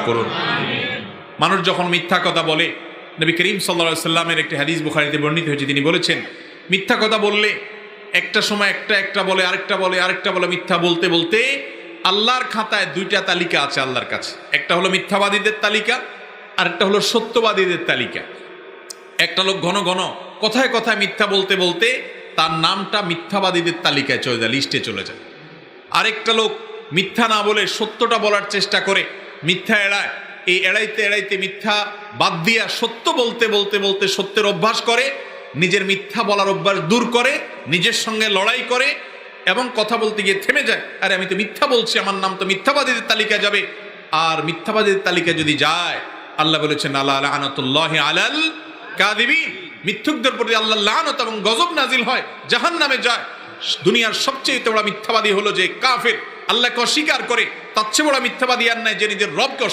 করুন। মানুষ যখন মিথ্যা কথা বলে, নবী করিম সাল্লাল্লাহু আলাইহি সাল্লামের একটি হাদিস বুখারীতে বর্ণিত হয়েছে, তিনি বলেছেন মিথ্যা কথা বললে একটা সময় একটা বলে আরেকটা বলে মিথ্যা বলতে বলতে আল্লাহর খাতায় দুইটা তালিকা আছে আল্লাহর কাছে। একটা হলো মিথ্যাবাদীদের তালিকা, আর একটা হলো সত্যবাদীদের তালিকা। একটা লোক ঘন ঘন কথায় কথায় মিথ্যা বলতে বলতে তার নামটা মিথ্যাবাদীদের তালিকায় চলে যায়, লিস্টে চলে যায়। আরেকটা লোক মিথ্যা না বলে সত্যটা বলার চেষ্টা করে, মিথ্যা এড়ায়, এই এড়াইতে এড়াইতে মিথ্যা বাদ দিয়া সত্য বলতে বলতে বলতে সত্যের অভ্যাস করে, নিজের মিথ্যা বলার অভ্যাস দূর করে, নিজের সঙ্গে লড়াই করে এবং কথা বলতে গিয়ে থেমে যায়, আরে আমি তো মিথ্যা বলছি, আমার নাম তো মিথ্যাবাদীদের তালিকায় যাবে। আর মিথ্যাবাদীদের তালিকায় যদি যায়, আল্লাহ বলেছেন আল্লাহ লানাতুল্লাহি আলাল কাযিবিন, মিথ্যুকদের প্রতি আল্লাহর লানত এবং গজব নাজিল হয়, জাহান্নামে যায়। দুনিয়ার সবচেয়ে বড় মিথ্যাবাদী হলো যে কাফের, আল্লাহকে অস্বীকার করে। তার চেয়ে বড় মিথ্যাবাদী আর নাই যে নিজের রবকে অস্বীকার